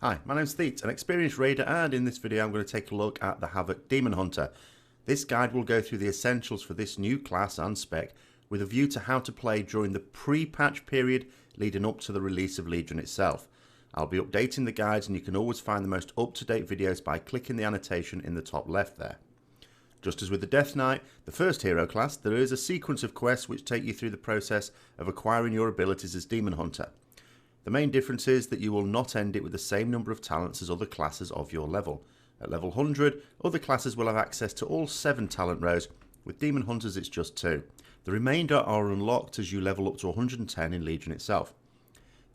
Hi, my name's Thete, an experienced raider, and in this video I'm going to take a look at the Havoc Demon Hunter. This guide will go through the essentials for this new class and spec with a view to how to play during the pre-patch period leading up to the release of Legion itself. I'll be updating the guides and you can always find the most up-to-date videos by clicking the annotation in the top left there. Just as with the Death Knight, the first hero class, there is a sequence of quests which take you through the process of acquiring your abilities as Demon Hunter. The main difference is that you will not end it with the same number of talents as other classes of your level. At level 100, other classes will have access to all 7 talent rows, with Demon Hunters it's just 2. The remainder are unlocked as you level up to 110 in Legion itself.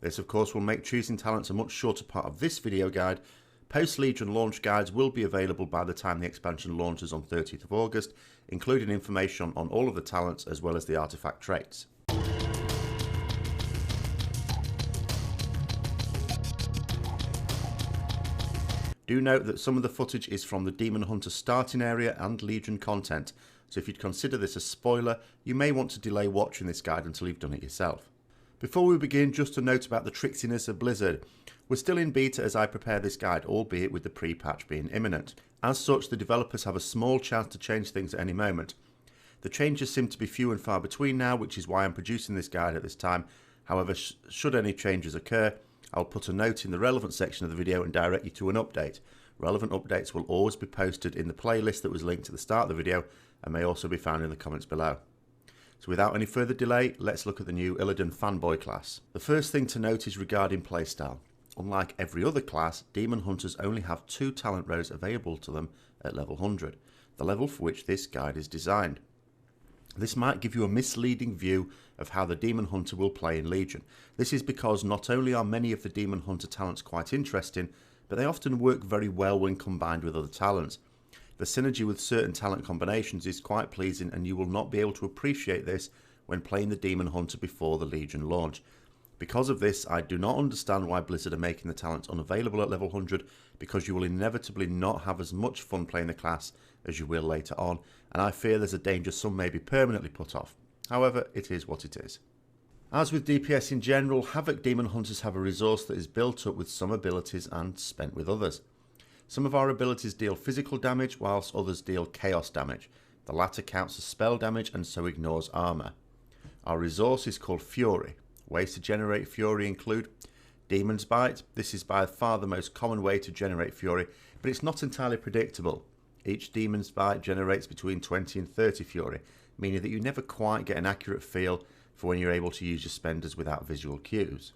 This of course will make choosing talents a much shorter part of this video guide. Post-Legion launch guides will be available by the time the expansion launches on 30th of August, including information on all of the talents as well as the artifact traits. Do note that some of the footage is from the Demon Hunter starting area and Legion content, so if you'd consider this a spoiler, you may want to delay watching this guide until you've done it yourself. Before we begin, just a note about the tricksiness of Blizzard. We're still in beta as I prepare this guide, albeit with the pre-patch being imminent. As such, the developers have a small chance to change things at any moment. The changes seem to be few and far between now, which is why I'm producing this guide at this time. However, should any changes occur, I'll put a note in the relevant section of the video and direct you to an update. Relevant updates will always be posted in the playlist that was linked at the start of the video and may also be found in the comments below. So without any further delay, let's look at the new Illidan Fanboy class. The first thing to note is regarding playstyle. Unlike every other class, Demon Hunters only have 2 talent rows available to them at level 100, the level for which this guide is designed. This might give you a misleading view of how the Demon Hunter will play in Legion. This is because not only are many of the Demon Hunter talents quite interesting, but they often work very well when combined with other talents. The synergy with certain talent combinations is quite pleasing, and you will not be able to appreciate this when playing the Demon Hunter before the Legion launch. Because of this, I do not understand why Blizzard are making the talents unavailable at level 100, because you will inevitably not have as much fun playing the class as you will later on, and I fear there's a danger some may be permanently put off. However, it is what it is. As with DPS in general, Havoc Demon Hunters have a resource that is built up with some abilities and spent with others. Some of our abilities deal physical damage, whilst others deal chaos damage. The latter counts as spell damage and so ignores armour. Our resource is called Fury. Ways to generate Fury include Demon's Bite. This is by far the most common way to generate Fury, but it's not entirely predictable. Each Demon's Bite generates between 20 and 30 Fury, meaning that you never quite get an accurate feel for when you're able to use your spenders without visual cues.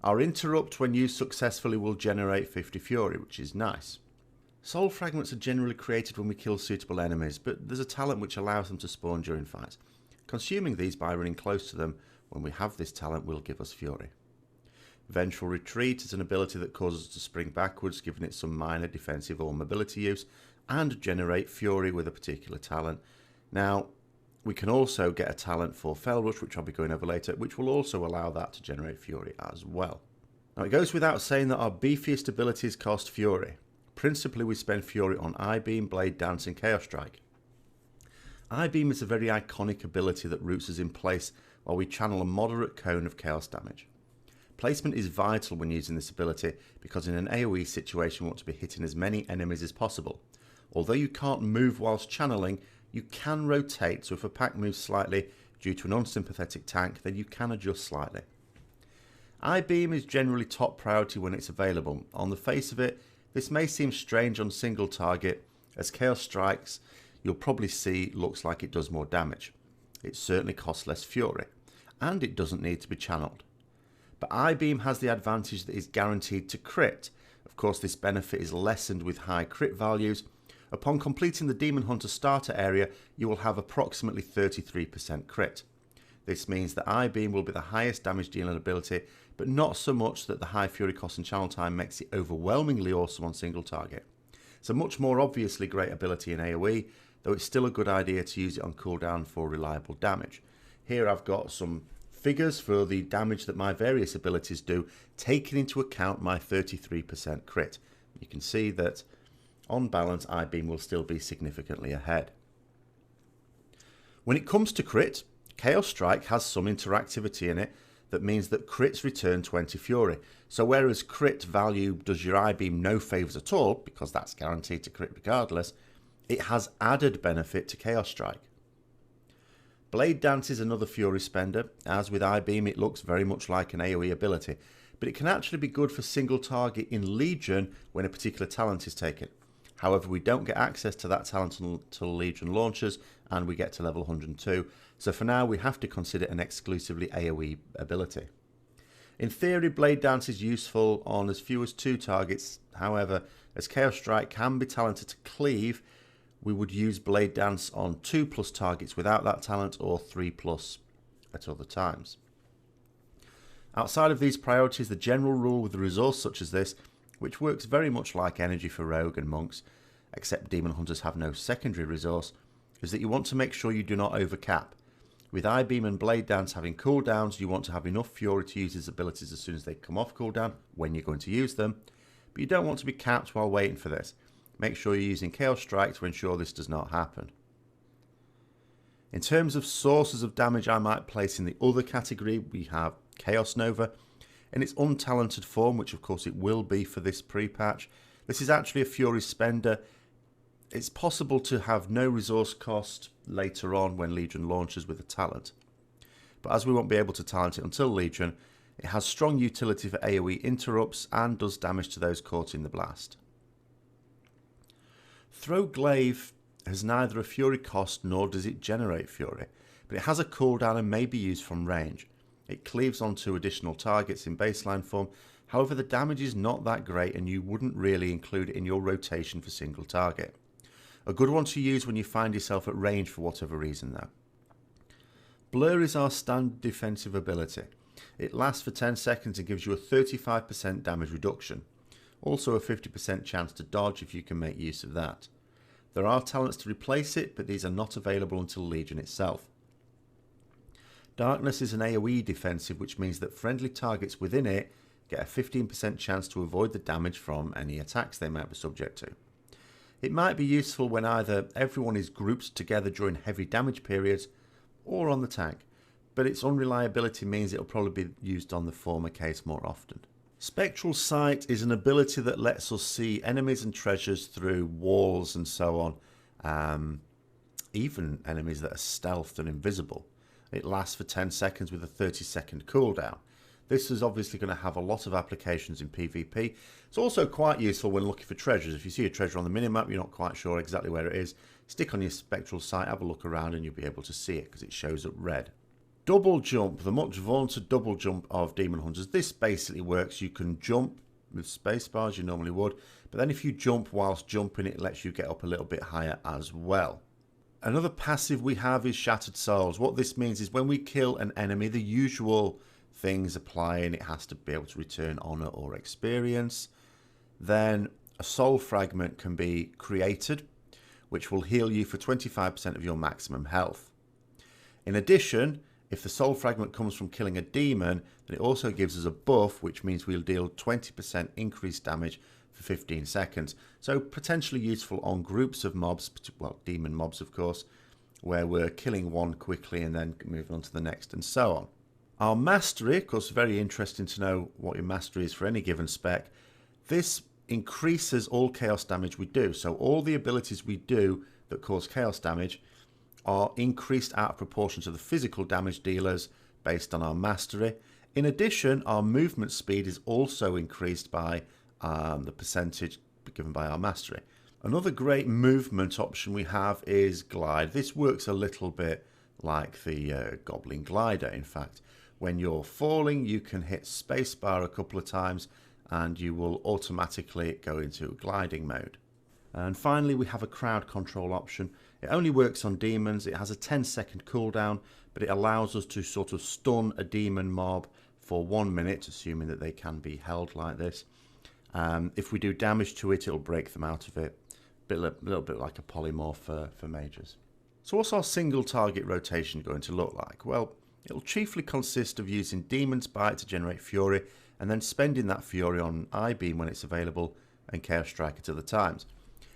Our Interrupt, when used successfully, will generate 50 Fury, which is nice. Soul Fragments are generally created when we kill suitable enemies, but there's a talent which allows them to spawn during fights. Consuming these by running close to them when we have this talent will give us Fury. Vengeful Retreat is an ability that causes us to spring backwards, giving it some minor defensive or mobility use, and generate Fury with a particular talent. Now, we can also get a talent for Fell Rush, which I'll be going over later, which will also allow that to generate Fury as well. Now, it goes without saying that our beefiest abilities cost Fury. Principally, we spend Fury on I-Beam, Blade Dance, and Chaos Strike. I-Beam is a very iconic ability that roots us in place while we channel a moderate cone of chaos damage. Placement is vital when using this ability because in an AoE situation we want to be hitting as many enemies as possible. Although you can't move whilst channeling, you can rotate, so if a pack moves slightly due to an unsympathetic tank, then you can adjust slightly. I-Beam is generally top priority when it's available. On the face of it, this may seem strange on single target, as Chaos Strikes you'll probably see looks like it does more damage. It certainly costs less Fury, and it doesn't need to be channeled. But I-Beam has the advantage that it's guaranteed to crit. Of course, this benefit is lessened with high crit values. Upon completing the Demon Hunter starter area, you will have approximately 33% crit. This means that I-Beam will be the highest damage dealing ability, but not so much that the high Fury cost and channel time makes it overwhelmingly awesome on single target. It's a much more obviously great ability in AoE, though it's still a good idea to use it on cooldown for reliable damage. Here I've got some figures for the damage that my various abilities do, taking into account my 33% crit. You can see that on balance, I-Beam will still be significantly ahead. When it comes to crit, Chaos Strike has some interactivity in it that means that crits return 20 Fury. So whereas crit value does your I-beam no favours at all, because that's guaranteed to crit regardless, it has added benefit to Chaos Strike. Blade Dance is another Fury spender. As with I-beam, it looks very much like an AoE ability, but it can actually be good for single target in Legion when a particular talent is taken. However, we don't get access to that talent until Legion launches and we get to level 102, so for now we have to consider an exclusively AoE ability. In theory, Blade Dance is useful on as few as 2 targets. However, as Chaos Strike can be talented to cleave, we would use Blade Dance on 2+ targets without that talent, or 3+ at other times. Outside of these priorities, the general rule with a resource such as this, which works very much like energy for rogue and monks, except demon hunters have no secondary resource, is that you want to make sure you do not overcap. With I-beam and Blade Dance having cooldowns, you want to have enough Fury to use his abilities as soon as they come off cooldown, when you're going to use them, but you don't want to be capped while waiting for this. Make sure you're using Chaos Strike to ensure this does not happen. In terms of sources of damage I might place in the other category, we have Chaos Nova. In its untalented form, which of course it will be for this pre-patch, this is actually a Fury spender. It's possible to have no resource cost later on when Legion launches with a talent. But as we won't be able to talent it until Legion, it has strong utility for AoE interrupts and does damage to those caught in the blast. Throw Glaive has neither a Fury cost nor does it generate Fury, but it has a cooldown and may be used from range. It cleaves onto additional targets in baseline form, however the damage is not that great and you wouldn't really include it in your rotation for single target. A good one to use when you find yourself at range for whatever reason though. Blur is our standard defensive ability. It lasts for 10 seconds and gives you a 35% damage reduction. Also a 50% chance to dodge if you can make use of that. There are talents to replace it, but these are not available until Legion itself. Darkness is an AoE defensive, which means that friendly targets within it get a 15% chance to avoid the damage from any attacks they might be subject to. It might be useful when either everyone is grouped together during heavy damage periods or on the tank, but its unreliability means it will probably be used on the former case more often. Spectral Sight is an ability that lets us see enemies and treasures through walls and so on, even enemies that are stealthed and invisible. It lasts for 10 seconds with a 30-second cooldown. This is obviously going to have a lot of applications in PvP. It's also quite useful when looking for treasures. If you see a treasure on the minimap, you're not quite sure exactly where it is, stick on your Spectral Sight, have a look around and you'll be able to see it because it shows up red. Double jump, the much vaunted double jump of Demon Hunters. This basically works. You can jump with space bars, you normally would, but then if you jump whilst jumping, it lets you get up a little bit higher as well. Another passive we have is Shattered Souls. What this means is when we kill an enemy, the usual things apply and it has to be able to return honor or experience. Then a soul fragment can be created, which will heal you for 25% of your maximum health. In addition, if the soul fragment comes from killing a demon, then it also gives us a buff, which means we'll deal 20% increased damage for 15 seconds. So potentially useful on groups of mobs, well, demon mobs of course, where we're killing one quickly and then moving on to the next and so on. Our mastery, of course, very interesting to know what your mastery is for any given spec. This increases all chaos damage we do. So all the abilities we do that cause chaos damage are increased out of proportion to the physical damage dealers based on our mastery. In addition, our movement speed is also increased by the percentage given by our mastery. Another great movement option we have is glide. This works a little bit like the Goblin Glider, in fact. When you're falling, you can hit spacebar a couple of times and you will automatically go into gliding mode. And finally, we have a crowd control option. It only works on demons. It has a 10-second cooldown, but it allows us to sort of stun a demon mob for 1 minute, assuming that they can be held like this. If we do damage to it, it'll break them out of it. A little bit like a polymorph for mages. So what's our single target rotation going to look like? Well, it'll chiefly consist of using Demon's Bite to generate Fury, and then spending that Fury on I-beam when it's available, and Chaos Strike at other times.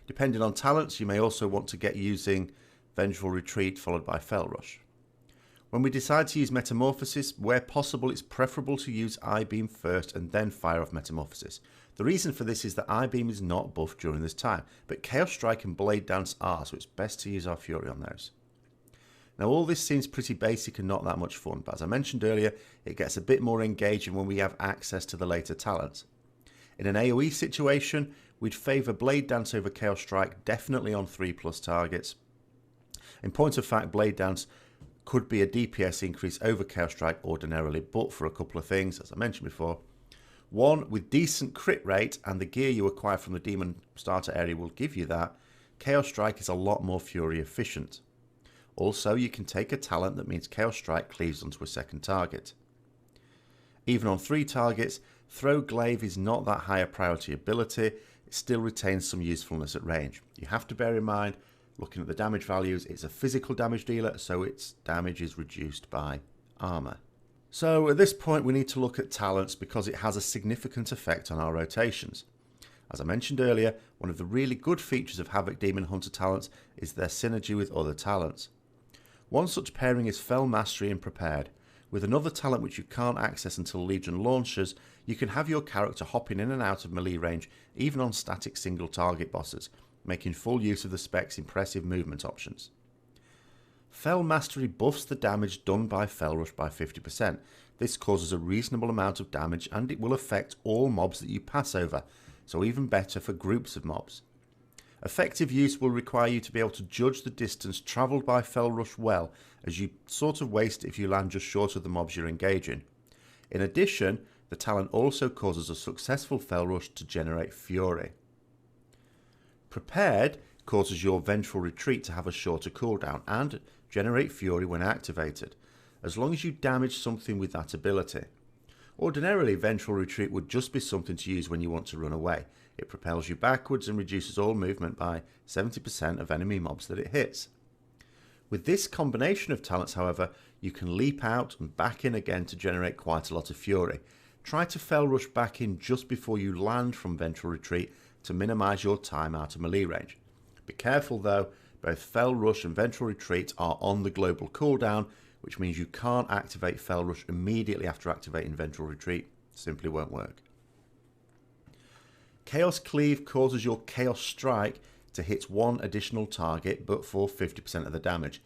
Depending on talents, you may also want to get using Vengeful Retreat followed by Fell Rush. When we decide to use Metamorphosis, where possible it's preferable to use I-Beam first and then fire off Metamorphosis. The reason for this is that I-Beam is not buffed during this time, but Chaos Strike and Blade Dance are, so it's best to use our Fury on those. Now all this seems pretty basic and not that much fun, but as I mentioned earlier, it gets a bit more engaging when we have access to the later talents. In an AoE situation, we'd favour Blade Dance over Chaos Strike, definitely on 3+ targets. In point of fact, Blade Dance could be a DPS increase over Chaos Strike ordinarily, but for a couple of things, as I mentioned before. One, with decent crit rate, and the gear you acquire from the Demon starter area will give you that, Chaos Strike is a lot more Fury efficient. Also, you can take a talent that means Chaos Strike cleaves onto a second target. Even on 3 targets, Throw Glaive is not that high a priority ability, it still retains some usefulness at range. You have to bear in mind, looking at the damage values, it's a physical damage dealer, so its damage is reduced by armour. So at this point we need to look at talents because it has a significant effect on our rotations. As I mentioned earlier, one of the really good features of Havoc Demon Hunter talents is their synergy with other talents. One such pairing is Fell Mastery and Prepared. With another talent which you can't access until Legion launches, you can have your character hopping in and out of melee range even on static single target bosses, making full use of the spec's impressive movement options. Fell Mastery buffs the damage done by Fell Rush by 50%. This causes a reasonable amount of damage and it will affect all mobs that you pass over, so even better for groups of mobs. Effective use will require you to be able to judge the distance travelled by Fell Rush well, as you sort of waste it if you land just short of the mobs you're engaging. In addition, the talent also causes a successful Fell Rush to generate Fury. Prepared causes your Vengeful Retreat to have a shorter cooldown and generate Fury when activated, as long as you damage something with that ability. Ordinarily, Vengeful Retreat would just be something to use when you want to run away. It propels you backwards and reduces all movement by 70% of enemy mobs that it hits. With this combination of talents, however, you can leap out and back in again to generate quite a lot of Fury. Try to Fell Rush back in just before you land from Vengeful Retreat to minimise your time out of melee range. Be careful though, both Fell Rush and Vengeful Retreat are on the global cooldown, which means you can't activate Fell Rush immediately after activating Vengeful Retreat. Simply won't work. Chaos Cleave causes your Chaos Strike to hit one additional target, but for 50% of the damage.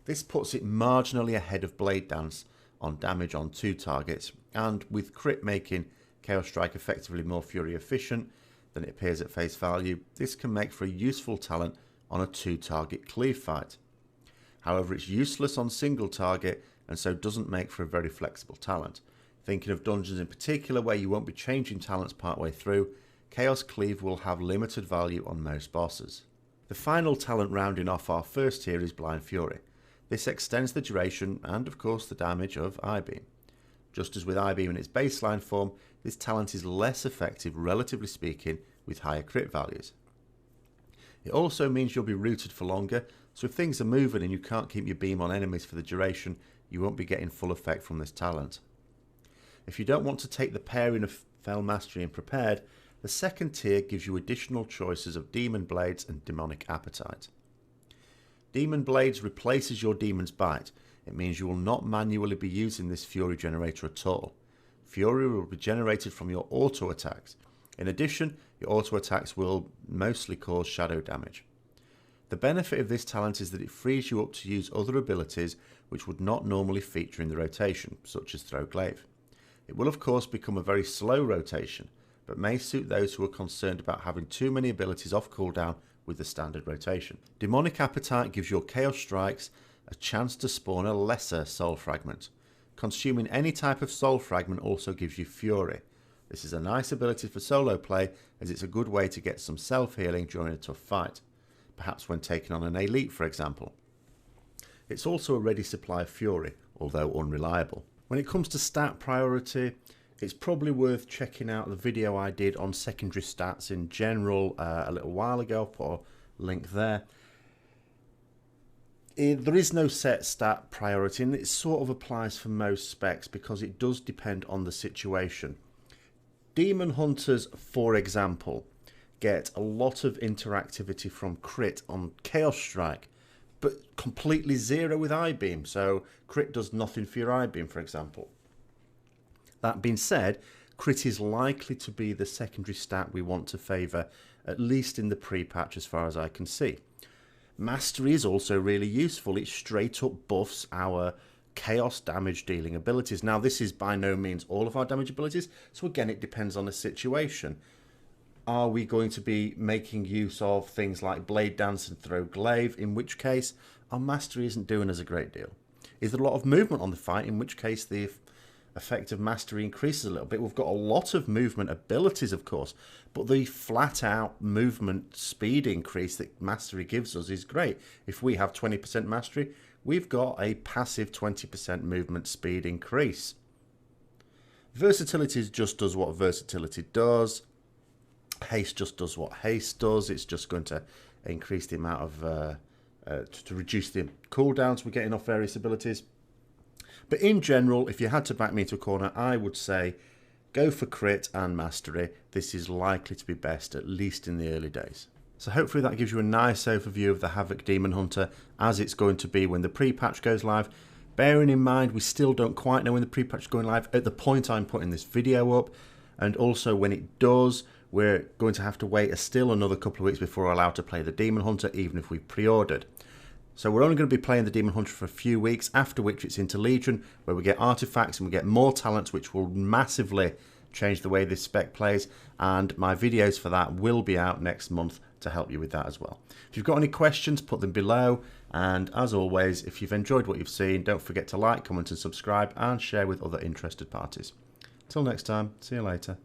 This puts it marginally ahead of Blade Dance on damage on 2 targets, and with crit making Chaos Strike effectively more Fury efficient than it appears at face value, this can make for a useful talent on a 2-target cleave fight. However, it's useless on single target and so doesn't make for a very flexible talent. Thinking of dungeons in particular where you won't be changing talents partway through, Chaos Cleave will have limited value on most bosses. The final talent rounding off our first tier is Blind Fury. This extends the duration and of course the damage of I-Beam. Just as with I-Beam in its baseline form, this talent is less effective relatively speaking with higher crit values. It also means you'll be rooted for longer, so if things are moving and you can't keep your beam on enemies for the duration, you won't be getting full effect from this talent. If you don't want to take the pairing of Fell Mastery and Prepared, the second tier gives you additional choices of Demon Blades and Demonic Appetite. Demon Blades replaces your Demon's Bite. It means you will not manually be using this Fury generator at all. Fury will be generated from your auto attacks. In addition, your auto attacks will mostly cause shadow damage. The benefit of this talent is that it frees you up to use other abilities which would not normally feature in the rotation, such as Throw Glaive. It will of course become a very slow rotation, but may suit those who are concerned about having too many abilities off cooldown with the standard rotation. Demonic Appetite gives your Chaos Strikes a chance to spawn a lesser Soul Fragment. Consuming any type of Soul Fragment also gives you Fury. This is a nice ability for solo play as it's a good way to get some self-healing during a tough fight, perhaps when taking on an elite for example. It's also a ready supply of Fury, although unreliable. When it comes to stat priority, it's probably worth checking out the video I did on secondary stats in general a little while ago. I'll put a link there. There is no set stat priority, and it sort of applies for most specs because it does depend on the situation. Demon Hunters, for example, get a lot of interactivity from crit on Chaos Strike, but completely zero with I-beam. So crit does nothing for your I-beam, for example. That being said, crit is likely to be the secondary stat we want to favour, at least in the pre-patch as far as I can see. Mastery is also really useful. It straight up buffs our chaos damage dealing abilities. Now, this is by no means all of our damage abilities, so again, it depends on the situation. Are we going to be making use of things like Blade Dance and Throw Glaive, in which case our mastery isn't doing us a great deal? Is there a lot of movement on the fight, in which case the effect of mastery increases a little bit? We've got a lot of movement abilities, of course, but the flat out movement speed increase that mastery gives us is great. If we have 20% mastery, we've got a passive 20% movement speed increase. Versatility just does what versatility does. Haste just does what haste does. It's just going to increase the amount of to reduce the cooldowns we're getting off various abilities. But in general, if you had to back me into a corner, I would say go for crit and mastery. This is likely to be best, at least in the early days. So hopefully that gives you a nice overview of the Havoc Demon Hunter as it's going to be when the pre-patch goes live. Bearing in mind, we still don't quite know when the pre-patch is going live at the point I'm putting this video up. And also when it does, we're going to have to wait still another couple of weeks before we're allowed to play the Demon Hunter, even if we've pre-ordered. So we're only going to be playing the Demon Hunter for a few weeks, after which it's into Legion, where we get artifacts and we get more talents, which will massively change the way this spec plays. And my videos for that will be out next month to help you with that as well. If you've got any questions, put them below. And as always, if you've enjoyed what you've seen, don't forget to like, comment and subscribe and share with other interested parties. Till next time, see you later.